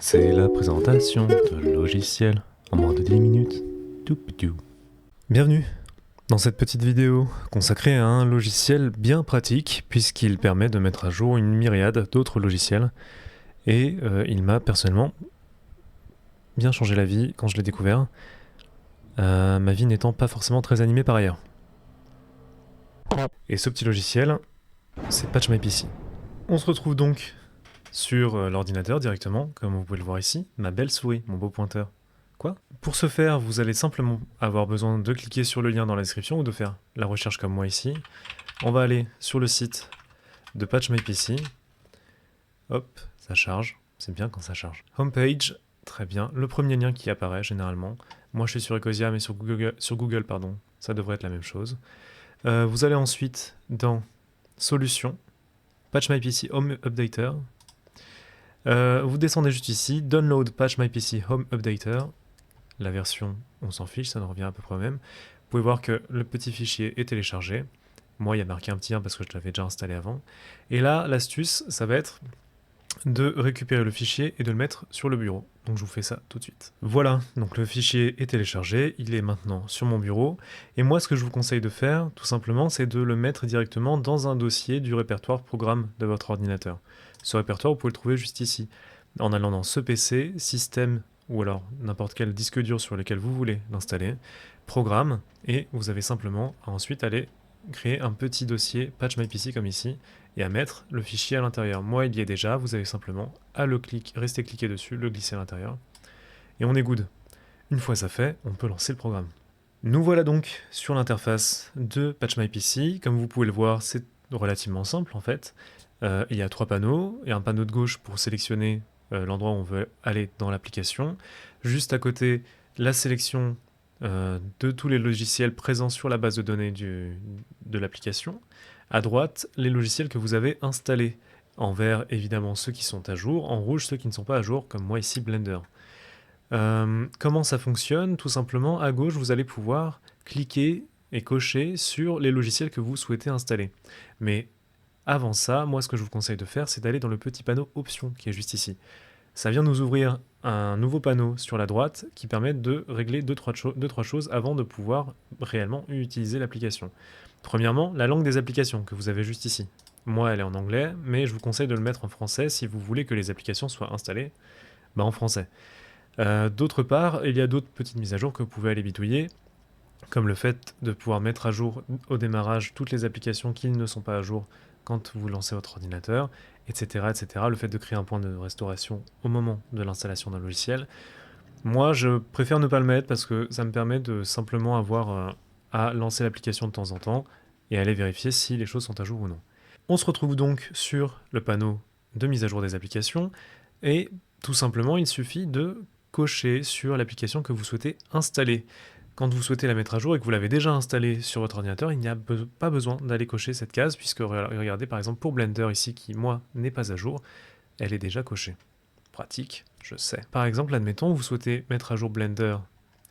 C'est la présentation de logiciel en moins de 10 minutes. Bienvenue dans cette petite vidéo consacrée à un logiciel bien pratique puisqu'il permet de mettre à jour une myriade d'autres logiciels et il m'a personnellement bien changé la vie quand je l'ai découvert, ma vie n'étant pas forcément très animée par ailleurs. Et ce petit logiciel, c'est PatchMyPC. On se retrouve donc sur l'ordinateur directement, comme vous pouvez le voir ici, ma belle souris, mon beau pointeur. Quoi ? Pour ce faire, vous allez simplement avoir besoin de cliquer sur le lien dans la description ou de faire la recherche comme moi ici. On va aller sur le site de PatchMyPC. Hop, ça charge. C'est bien quand ça charge. Homepage, très bien. Le premier lien qui apparaît généralement. Moi je suis sur Ecosia, mais sur Google, ça devrait être la même chose. Vous allez ensuite dans Solutions, PatchMyPC Home Updater. Vous descendez juste ici, Download PatchMyPC Home Updater. La version, on s'en fiche, ça en revient à peu près au même. Vous pouvez voir que le petit fichier est téléchargé. Moi, il y a marqué un petit 1 parce que je l'avais déjà installé avant. Et là, l'astuce, ça va être de récupérer le fichier et de le mettre sur le bureau. Donc je vous fais ça tout de suite. Voilà, donc le fichier est téléchargé, il est maintenant sur mon bureau. Et moi, ce que je vous conseille de faire, tout simplement, c'est de le mettre directement dans un dossier du répertoire programme de votre ordinateur. Ce répertoire, vous pouvez le trouver juste ici, en allant dans ce PC, système, ou alors n'importe quel disque dur sur lequel vous voulez l'installer, programme, et vous avez simplement à ensuite aller créer un petit dossier PatchMyPC comme ici, et à mettre le fichier à l'intérieur. Moi, il y est déjà, vous avez simplement à rester cliqué dessus, le glisser à l'intérieur, et on est good. Une fois ça fait, on peut lancer le programme. Nous voilà donc sur l'interface de PatchMyPC. Comme vous pouvez le voir, c'est relativement simple en fait. Il y a 3 panneaux, et un panneau de gauche pour sélectionner l'endroit où on veut aller dans l'application. Juste à côté, la sélection de tous les logiciels présents sur la base de données de l'application. À droite, les logiciels que vous avez installés. En vert, évidemment, ceux qui sont à jour. En rouge, ceux qui ne sont pas à jour, comme moi ici, Blender. Comment ça fonctionne ? Tout simplement, à gauche, vous allez pouvoir cliquer et cocher sur les logiciels que vous souhaitez installer. Mais avant ça, moi, ce que je vous conseille de faire, c'est d'aller dans le petit panneau Options qui est juste ici. Ça vient nous ouvrir un nouveau panneau sur la droite qui permet de régler 2-3 choses avant de pouvoir réellement utiliser l'application. Premièrement, la langue des applications que vous avez juste ici. Moi, elle est en anglais, mais je vous conseille de le mettre en français si vous voulez que les applications soient installées en français. D'autre part, il y a d'autres petites mises à jour que vous pouvez aller bidouiller, comme le fait de pouvoir mettre à jour au démarrage toutes les applications qui ne sont pas à jour quand vous lancez votre ordinateur, etc., etc. Le fait de créer un point de restauration au moment de l'installation d'un logiciel. Moi, je préfère ne pas le mettre parce que ça me permet de simplement avoir à lancer l'application de temps en temps et aller vérifier si les choses sont à jour ou non. On se retrouve donc sur le panneau de mise à jour des applications et tout simplement, il suffit de cocher sur l'application que vous souhaitez installer. Quand vous souhaitez la mettre à jour et que vous l'avez déjà installée sur votre ordinateur, il n'y a pas besoin d'aller cocher cette case, puisque regardez par exemple pour Blender ici, qui moi n'est pas à jour, elle est déjà cochée. Pratique, je sais. Par exemple, admettons, vous souhaitez mettre à jour Blender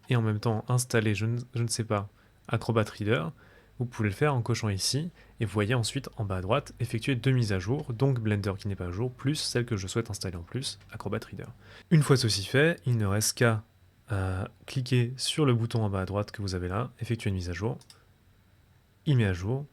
et en même temps installer, je ne sais pas, Acrobat Reader, vous pouvez le faire en cochant ici, et vous voyez ensuite en bas à droite effectuer 2 mises à jour, donc Blender qui n'est pas à jour, plus celle que je souhaite installer en plus, Acrobat Reader. Une fois ceci fait, il ne reste qu'à cliquer sur le bouton en bas à droite que vous avez là, effectuer une mise à jour, il met à jour,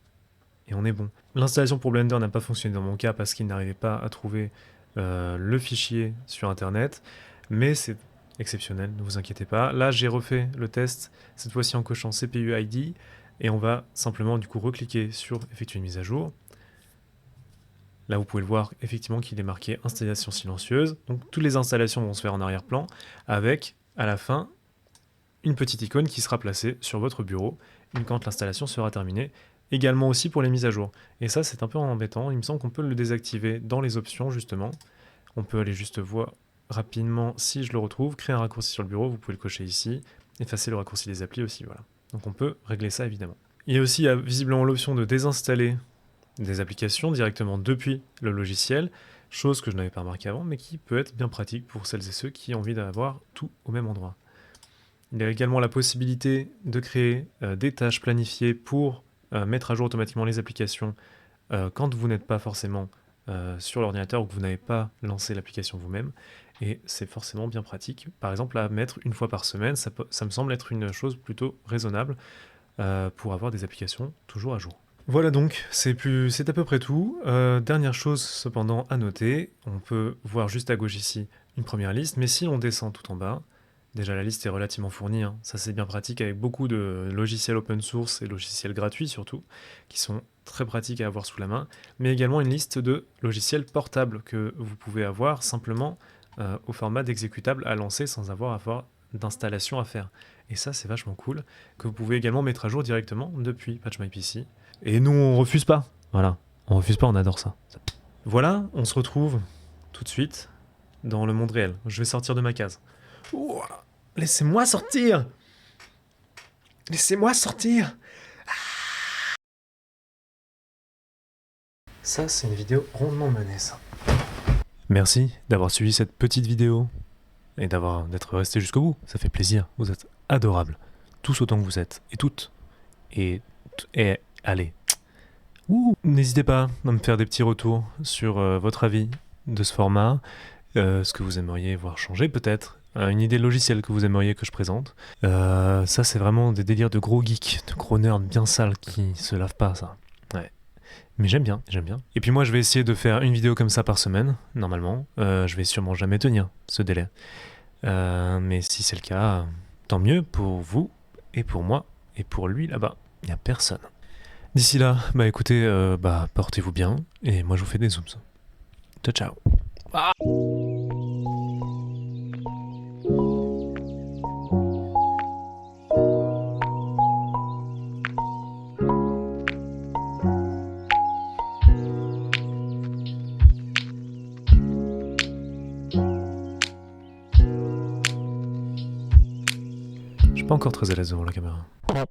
et on est bon. L'installation pour Blender n'a pas fonctionné dans mon cas parce qu'il n'arrivait pas à trouver le fichier sur internet, mais c'est exceptionnel, ne vous inquiétez pas. Là j'ai refait le test, cette fois-ci en cochant CPU ID, et on va simplement du coup recliquer sur effectuer une mise à jour. Là vous pouvez le voir effectivement qu'il est marqué installation silencieuse, donc toutes les installations vont se faire en arrière-plan, avec à la fin une petite icône qui sera placée sur votre bureau quand l'installation sera terminée, également aussi pour les mises à jour. Et ça c'est un peu embêtant, il me semble qu'on peut le désactiver dans les options justement. On peut aller juste voir rapidement si je le retrouve, créer un raccourci sur le bureau, vous pouvez le cocher ici, effacer le raccourci des applis aussi, voilà. Donc on peut régler ça évidemment. Il y a aussi visiblement l'option de désinstaller des applications directement depuis le logiciel, chose que je n'avais pas remarqué avant, mais qui peut être bien pratique pour celles et ceux qui ont envie d'avoir tout au même endroit. Il y a également la possibilité de créer des tâches planifiées pour mettre à jour automatiquement les applications quand vous n'êtes pas forcément sur l'ordinateur ou que vous n'avez pas lancé l'application vous-même. Et c'est forcément bien pratique. Par exemple, à mettre une fois par semaine, ça me semble être une chose plutôt raisonnable pour avoir des applications toujours à jour. Voilà donc, c'est à peu près tout. Dernière chose cependant à noter, on peut voir juste à gauche ici une première liste, mais si on descend tout en bas, déjà la liste est relativement fournie, hein. Ça c'est bien pratique avec beaucoup de logiciels open source et logiciels gratuits surtout, qui sont très pratiques à avoir sous la main, mais également une liste de logiciels portables que vous pouvez avoir simplement au format d'exécutable à lancer sans avoir d'installation à faire. Et ça c'est vachement cool, que vous pouvez également mettre à jour directement depuis PatchMyPC. Et nous, on refuse pas. Voilà, on refuse pas, on adore ça. Voilà, on se retrouve tout de suite dans le monde réel. Je vais sortir de ma case. Ouah, laissez-moi sortir. Laissez-moi sortir. Ça, c'est une vidéo rondement menée, ça. Merci d'avoir suivi cette petite vidéo et d'être resté jusqu'au bout. Ça fait plaisir. Vous êtes adorables. Tous autant que vous êtes. Et toutes. Et allez. N'hésitez pas à me faire des petits retours sur votre avis de ce format, ce que vous aimeriez voir changer peut-être, une idée logicielle que vous aimeriez que je présente. Ça c'est vraiment des délires de gros geeks, de gros nerds bien sales qui se lavent pas ça. Ouais. Mais j'aime bien. Et puis moi je vais essayer de faire une vidéo comme ça par semaine, normalement. Je vais sûrement jamais tenir ce délai. Mais si c'est le cas, tant mieux pour vous et pour moi et pour lui là-bas. Il n'y a personne. D'ici là, écoutez, portez-vous bien, et moi je vous fais des zooms. Ciao, ciao. Ah je suis pas encore très à l'aise devant la caméra.